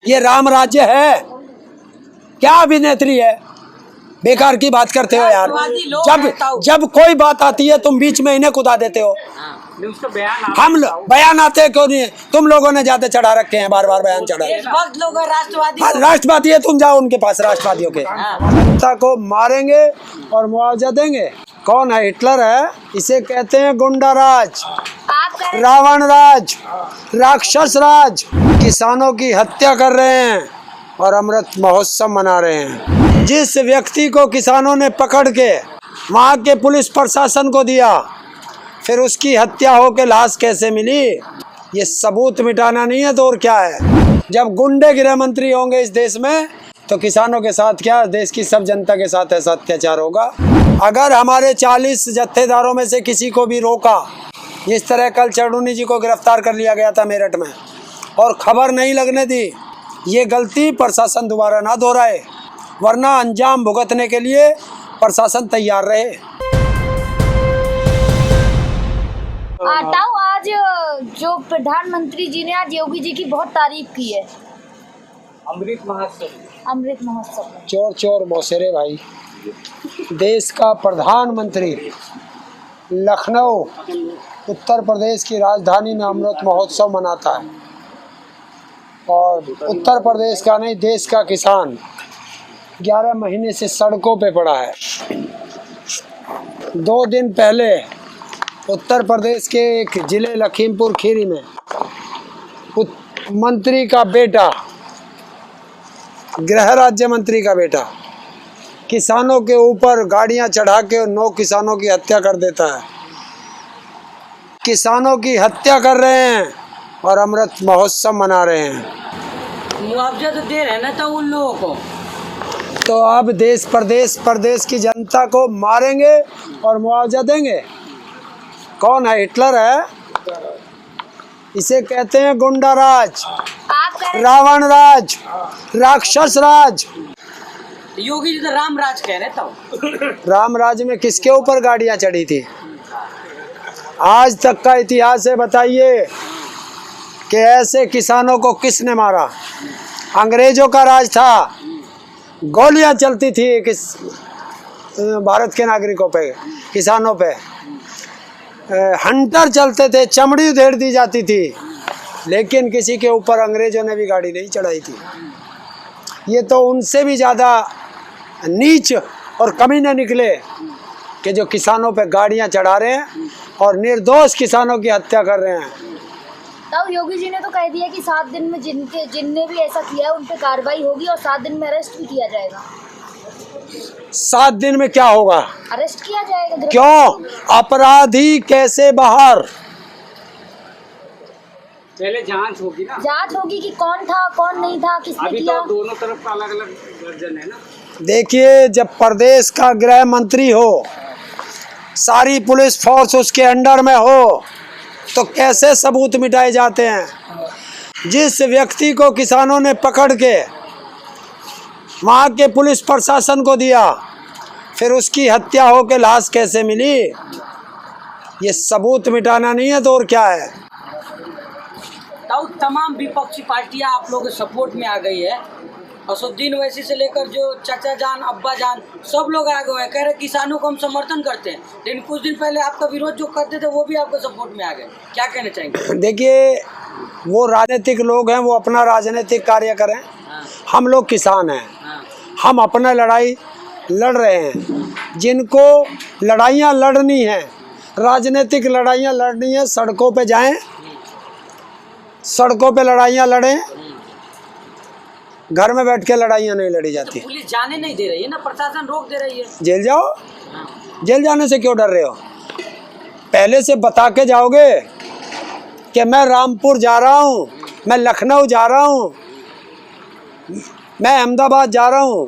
ये राम राज्य है क्या? अभिनेत्री है, बेकार की बात करते हो यार। जब कोई बात आती है तुम बीच में इन्हें कुदा देते हो। हम बयान आते क्यों नहीं? तुम लोगों ने ज्यादा चढ़ा रखे हैं, बार बार बयान चढ़ा। राष्ट्रवादी है, तुम जाओ उनके पास, राष्ट्रवादियों के। जनता को मारेंगे और मुआवजा देंगे। कौन है? हिटलर है। इसे कहते हैं गुंडा राज, रावण राज, राक्षस राज। किसानों की हत्या कर रहे हैं और अमृत महोत्सव मना रहे हैं। जिस व्यक्ति को किसानों ने पकड़ के वहाँ के पुलिस प्रशासन को दिया, फिर उसकी हत्या हो के लाश कैसे मिली? ये सबूत मिटाना नहीं है तो और क्या है? जब गुंडे गृह मंत्री होंगे इस देश में तो किसानों के साथ क्या, देश की सब जनता के साथ ऐसा अत्याचार होगा? अगर हमारे 40 जत्थेदारों में से किसी को भी रोका, जिस तरह कल चढ़ूनी जी को गिरफ्तार कर लिया गया था मेरठ में, और खबर नहीं लगने दी, ये गलती प्रशासन दोबारा ना दोहराए, वरना अंजाम भुगतने के लिए प्रशासन तैयार रहे। ताऊ, आज जो प्रधानमंत्री जी ने आज योगी जी की बहुत तारीफ की है, अमृत महोत्सव। चोर चोर मौसेरे भाई, देश का प्रधानमंत्री लखनऊ उत्तर प्रदेश की राजधानी में अमृत महोत्सव मनाता है, और उत्तर प्रदेश का नहीं देश का किसान 11 महीने से सड़कों पे पड़ा है। 2 दिन पहले उत्तर प्रदेश के एक जिले लखीमपुर खीरी में मंत्री का बेटा, गृह राज्य मंत्री का बेटा, किसानों के ऊपर गाड़ियां चढ़ा के 9 किसानों की हत्या कर देता है। किसानों की हत्या कर रहे हैं और अमृत महोत्सव मना रहे हैं। मुआवजा तो दे रहे हैं ना तो उन लोगों को, तो अब देश प्रदेश की जनता को मारेंगे और मुआवजा देंगे। कौन है? हिटलर है। इसे कहते हैं गुंडा राज, रावण राज, राक्षस राज। योगी जी तो राम राज कह रहे तो। राम राज में किसके ऊपर गाड़ियां चढ़ी थी? आज तक का इतिहास है, बताइए कि ऐसे किसानों को किसने मारा? अंग्रेजों का राज था, गोलियां चलती थी किस भारत के नागरिकों पे, किसानों पे। हंटर चलते थे, चमड़ी उधेड़ दी जाती थी, लेकिन किसी के ऊपर अंग्रेजों ने भी गाड़ी नहीं चढ़ाई थी। ये तो उनसे भी ज़्यादा नीच और कमीने निकले कि जो किसानों पे गाड़ियां चढ़ा रहे हैं और निर्दोष किसानों की हत्या कर रहे हैं। तब योगी जी ने तो कह दिया कि 7 दिन में जिनने भी ऐसा किया है उन पे कार्रवाई होगी और 7 दिन में अरेस्ट भी किया जाएगा। 7 दिन में क्या होगा? अरेस्ट किया जाएगा। क्यों? अपराधी कैसे बाहर? पहले जांच होगी ना, जांच होगी कि कौन था कौन नहीं था, किसने अभी किया। तो दोनों तरफ का अलग अलग वर्जन है ना। देखिए, जब प्रदेश का गृह मंत्री हो, सारी पुलिस फोर्स उसके अंडर में हो, तो कैसे सबूत मिटाए जाते हैं? जिस व्यक्ति को किसानों ने पकड़ के वहाँ के पुलिस प्रशासन को दिया, फिर उसकी हत्या हो के लाश कैसे मिली? ये सबूत मिटाना नहीं है तो और क्या है? तो तमाम विपक्षी पार्टियां आप लोगों के सपोर्ट में आ गई है। असुद्दीन ओवैसी से लेकर जो चाचा जान, अब्बा जान, सब लोग आ गए हैं, कह रहे किसानों को हम समर्थन करते हैं। लेकिन कुछ दिन पहले आपका विरोध जो करते थे वो भी आपके सपोर्ट में आ गए। क्या कहना चाहेंगे? देखिए, वो राजनीतिक लोग हैं, वो अपना राजनीतिक कार्य करें। हम लोग किसान हैं, हम अपना लड़ाई लड़ रहे हैं। जिनको लड़ाइयाँ लड़नी हैं, राजनीतिक लड़ाइयाँ लड़नी है, सड़कों पे जाएं, सड़कों पे लड़ाइयाँ लड़ें। घर में बैठ के लड़ाइयाँ नहीं लड़ी जाती। पुलिस जाने नहीं दे रही है ना, प्रशासन रोक दे रही है। जेल जाओ। जेल जाने से क्यों डर रहे हो? पहले से बता के जाओगे कि मैं रामपुर जा रहा हूँ, मैं लखनऊ जा रहा हूँ, मैं अहमदाबाद जा रहा हूँ,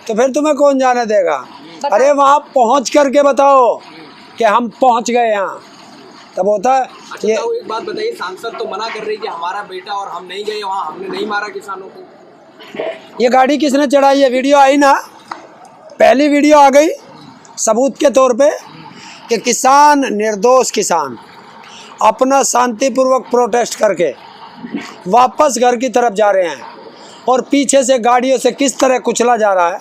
तो फिर तुम्हें कौन जाने देगा? अरे वहाँ पहुँच करके बताओ कि हम पहुँच गए यहाँ, तब होता है। अच्छा, तो एक बात बताइए, सांसद तो मना कर रही कि हमारा बेटा और हम नहीं गए वहाँ, हमने नहीं मारा किसानों को। ये गाड़ी किसने चढ़ाई है? वीडियो आई ना, पहली वीडियो आ गई सबूत के तौर पे कि किसान, निर्दोष किसान अपना शांतिपूर्वक प्रोटेस्ट करके वापस घर की तरफ जा रहे हैं, और पीछे से गाड़ियों से किस तरह कुचला जा रहा है,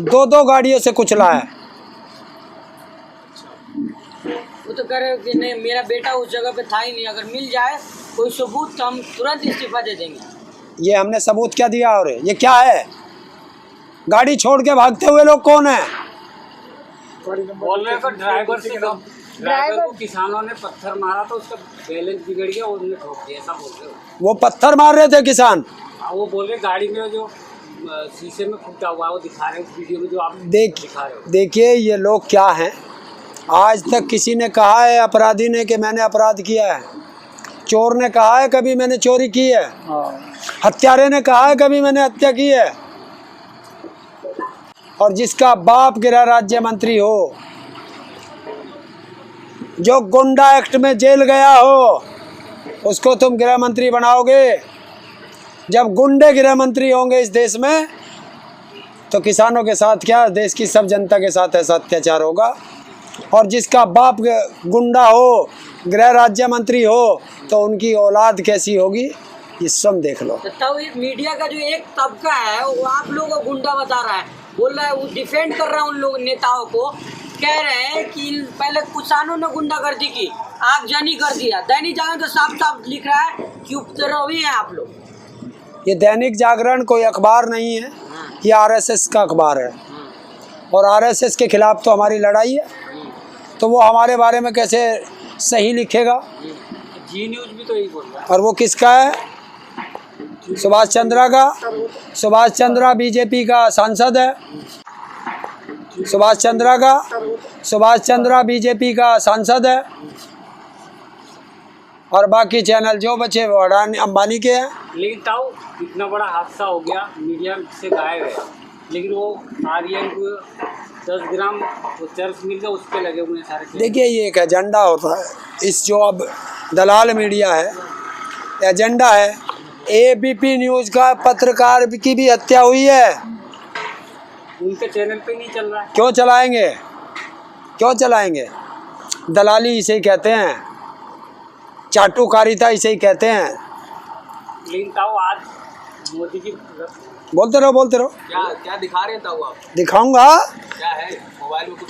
2-2 गाड़ियों से कुचला है। वो तो कह रहे हो कि नहीं मेरा बेटा उस जगह पे था ही नहीं, अगर मिल जाए कोई सबूत तो हम तुरंत इस्तीफा दे देंगे। ये हमने सबूत क्या दिया? और ये क्या है? गाड़ी छोड़ के भागते हुए लोग कौन है? बोल रहे हैं ड्राइवर को किसानों ने पत्थर मारा तो उसका बैलेंस बिगड़ गया और उन्हें ठोक दिया, ऐसा बोल रहे हो। वो पत्थर मार रहे थे किसान। वो बोल रहे गाड़ी में जो शीशे में फूटा हुआ है वो दिखा रहे हैं वीडियो में जो आप दिखा रहे हो। देखिए ये लोग क्या हैं, आज तक किसी ने कहा है अपराधी ने कि मैंने अपराध किया है? चोर ने कहा है कभी मैंने चोरी की है? हत्यारे ने कहा है कभी मैंने हत्या की है? और जिसका बाप गृह राज्य मंत्री हो, जो गुंडा एक्ट में जेल गया हो, उसको तुम गृह मंत्री बनाओगे? जब गुंडे गृह मंत्री होंगे इस देश में तो किसानों के साथ क्या, देश की सब जनता के साथ ऐसा अत्याचार होगा। और जिसका बाप गुंडा हो, गृह राज्य मंत्री हो, तो उनकी औलाद कैसी होगी ये सब देख लो। तो ये मीडिया का जो एक तबका है वो आप लोगों को गुंडा बता रहा है, बोल रहा है, वो डिफेंड कर रहा है उन लोग नेताओं को, कह रहे हैं कि पहले किसानों ने गुंडागर्दी की, आगजनी कर दिया। दैनिक जागरण तो साफ साफ लिख रहा है कि उपद्रवी हैं आप लोग। ये दैनिक जागरण कोई अखबार नहीं है, ये आरएसएस का अखबार है और आरएसएस के खिलाफ तो हमारी लड़ाई है, तो वो हमारे बारे में कैसे सही लिखेगा? जी न्यूज भी तो यही बोल रहा है। और वो किसका है? सुभाष चंद्रा का। सुभाष चंद्रा बीजेपी का सांसद है। सुभाष चंद्रा बीजेपी का सांसद है और बाकी चैनल जो बचे वो अडानी अंबानी के हैं। लेकिन ताऊ इतना बड़ा हादसा हो गया, मीडिया से गायब है, लेकिन वो आर्यन को 10 ग्राम वो चर्च मिल गया, उस पर लगे हुए सारे। देखिए ये एक एजेंडा होता है, इस जो अब दलाल मीडिया है, एजेंडा है। एबीपी न्यूज़ का पत्रकार की भी हत्या हुई है, उनके चैनल पे नहीं चल रहा है। क्यों चलाएंगे? दलाली इसे ही कहते हैं, चाटुकारिता इसे ही कहते हैं। लेकिन ताऊ आज मोदी जी बोलते रहो। क्या दिखा रहे हैं ताऊ आप? दिखाऊंगा। क्या है मोबाइल में कुछ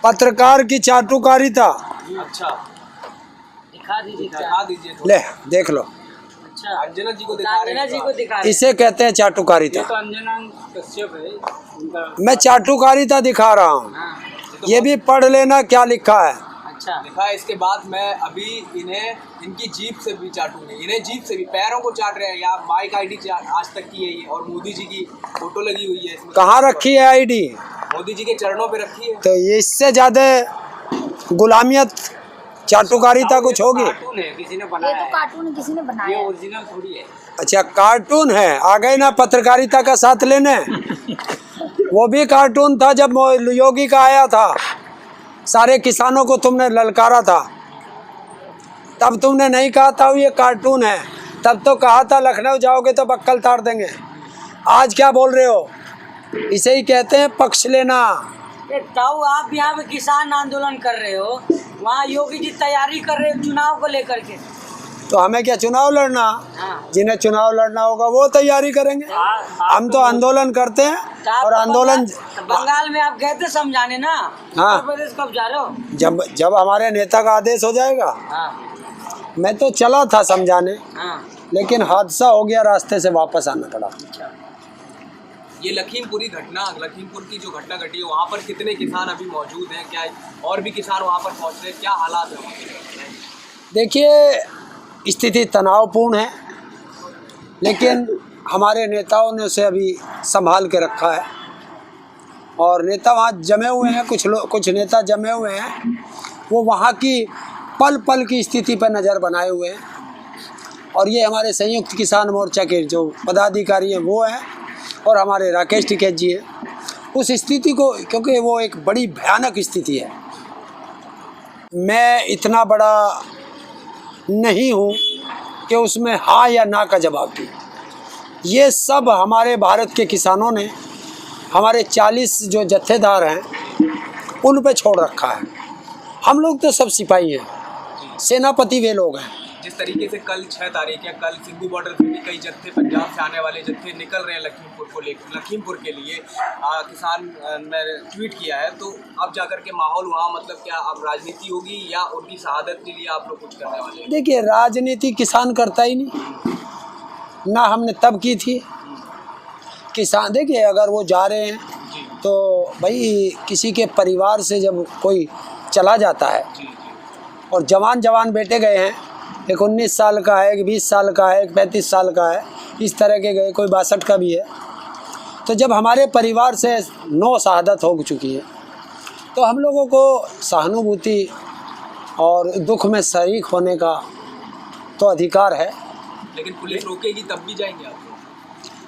पत्रकार की चाटुकारिता। अच्छा दिखा दीजिए ले देख लो, अच्छा अंजना जी को दिखा रहे अंजना जी को दिखा रहे हैं। इसे कहते हैं चाटुकारिता। ये तो अंजना कश्यप है उनका। मैं चाटुकारिता दिखा रहा हूँ, हाँ, ये भी पढ़ लेना क्या लिखा है। अच्छा लिखा है। इसके बाद मैं अभी इनकी जीप से भी चाटूंगी, इन्हें जीप से भी, पैरों को चाट रहे हैं। या माइक आईडी आज तक की है ये, और मोदी जी की फोटो लगी हुई है इसमें। कहाँ रखी है आईडी? मोदी जी के चरणों पे रखी है। तो ये इससे ज्यादा गुलामियत चाटुकारिता कुछ होगी? कार्टून है, किसी ने ये बनाया तो है, कार्टून किसी ने ये बनाया है। ओरिजिनल थोड़ी है। अच्छा कार्टून है, आ गए ना पत्रकारिता का साथ लेने। वो भी कार्टून था जब योगी का आया था, सारे किसानों को तुमने ललकारा था, तब तुमने नहीं कहा था ये कार्टून है, तब तो कहा था लखनऊ जाओगे तो बक्कल ताड़ देंगे। आज क्या बोल रहे हो? इसे ही कहते हैं पक्ष लेना। ताऊ आप यहाँ पे किसान आंदोलन कर रहे हो, वहाँ योगी जी तैयारी कर रहे हैं चुनाव को लेकर के, तो हमें क्या चुनाव लड़ना? हाँ। जिन्हें चुनाव लड़ना होगा वो तैयारी करेंगे। हम तो आंदोलन करते हैं तो आप और आंदोलन बंगाल में आप गए थे समझाने ना, हाँ। उत्तर प्रदेश कब जा रहे हो? जब हमारे नेता का आदेश हो जाएगा। हाँ मैं तो चला था समझाने, हाँ लेकिन हादसा हो गया, रास्ते से वापस आना पड़ा। ये लखीमपुर की जो घटना घटी है, वहाँ पर कितने किसान अभी मौजूद हैं? क्या और भी किसान वहाँ पर पहुँच रहे हैं? क्या हालात है वहाँ के? देखिए स्थिति तनावपूर्ण है, लेकिन हमारे नेताओं ने उसे अभी संभाल के रखा है और नेता वहाँ जमे हुए हैं, कुछ नेता जमे हुए हैं, वो वहाँ की पल पल की स्थिति पर नज़र बनाए हुए हैं। और ये हमारे संयुक्त किसान मोर्चा के जो पदाधिकारी हैं वो हैं और हमारे राकेश टिकैत जी हैं। उस स्थिति को, क्योंकि वो एक बड़ी भयानक स्थिति है, मैं इतना बड़ा नहीं हूँ कि उसमें हाँ या ना का जवाब दूँ। ये सब हमारे भारत के किसानों ने, हमारे 40 जो जत्थेदार हैं उन पे छोड़ रखा है। हम लोग तो सब सिपाही हैं, सेनापति वे लोग हैं, जिस तरीके से कल 6 तारीख है, कल सिंधु बॉर्डर से भी कई जत्थे, पंजाब से आने वाले जत्थे निकल रहे हैं लखीमपुर के लिए, किसान ने ट्वीट किया है, तो अब जाकर के माहौल वहाँ मतलब क्या अब राजनीति होगी या उनकी शहादत के लिए आप लोग कुछ करने वाले हैं? देखिए, राजनीति किसान करता ही नहीं, ना हमने तब की थी। किसान देखिए, अगर वो जा रहे हैं तो भाई किसी के परिवार से जब कोई चला जाता है और जवान बेटे गए हैं, एक 19 साल का है, एक 20 साल का है, एक 35 साल का है, इस तरह के गए, कोई 62 का भी है, तो जब हमारे परिवार से 9 शहादत हो चुकी है तो हम लोगों को सहानुभूति और दुख में शरीक होने का तो अधिकार है। लेकिन पुलिस रोकेगी तब भी जाएंगे आप?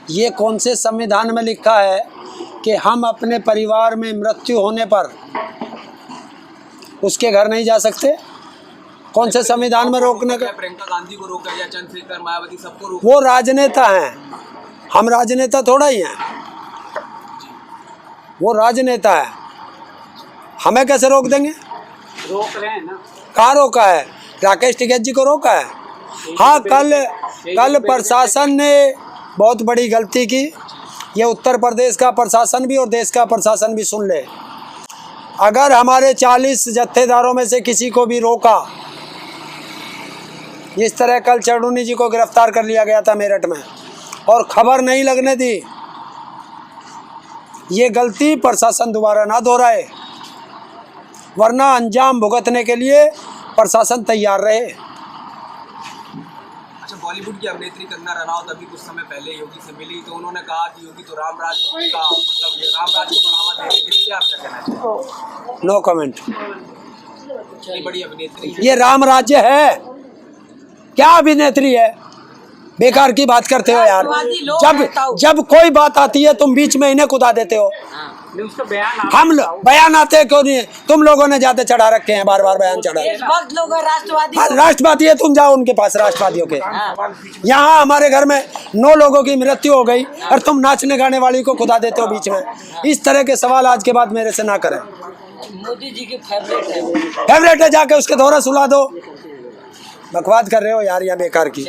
ये कौन से संविधान में लिखा है कि हम अपने परिवार में मृत्यु होने पर उसके घर नहीं जा सकते? कौन से संविधान में रोकने का? प्रियंका गांधी को रोका या चंद्रशेखर, मायावती, सबको रोका। वो राजनेता हैं, हम राजनेता थोड़ा ही हैं। वो राजनेता है, हमें कैसे रोक देंगे? रोक रहे हैं ना। कहाँ रोका है? राकेश टिकैत जी को रोका है। हाँ, कल प्रशासन ने बहुत बड़ी गलती की। ये उत्तर प्रदेश का प्रशासन भी और देश का प्रशासन भी सुन ले। अगर हमारे 40 जत्थेदारों में से किसी को भी रोका, जिस तरह कल चढ़ूनी जी को गिरफ्तार कर लिया गया था मेरठ में, और खबर नहीं लगने दी, ये गलती प्रशासन दोबारा ना दोहराए, वरना अंजाम भुगतने के लिए प्रशासन तैयार रहे। अच्छा, बॉलीवुड की अभिनेत्री कंगना रनौत अभी कुछ समय पहले योगी से मिली, तो उन्होंने कहा कि योगी तो रामराज का मतलब ये रामराज को बढ़ावा दे रहे हैं, इससे आप क्या कहना चाहते हैं? No comment. इतनी बड़ी अभिनेत्री, ये राम राज्य है क्या? अभिनेत्री है? बेकार की बात करते हो यार। जब कोई बात आती है तुम बीच में इन्हें कुदा देते हो। उसका बयान हम बयान आते क्यों नहीं? तुम लोगों ने ज्यादा चढ़ा रखे हैं, बार बार बयान चढ़ा। लोग राष्ट्रवादी, हाँ, राष्ट्रवादी है, तुम जाओ उनके पास, राष्ट्रवादियों के। यहाँ हमारे घर में 9 लोगों की मृत्यु हो गई और तुम नाचने गाने वाली को खुदा देते हो बीच में। इस तरह के सवाल आज के बाद मेरे से ना करें। मोदी जी के फेवरेट है, जाके उसके दोहरा सुला दो। बकवाद कर रहे हो यार, या बेकार की।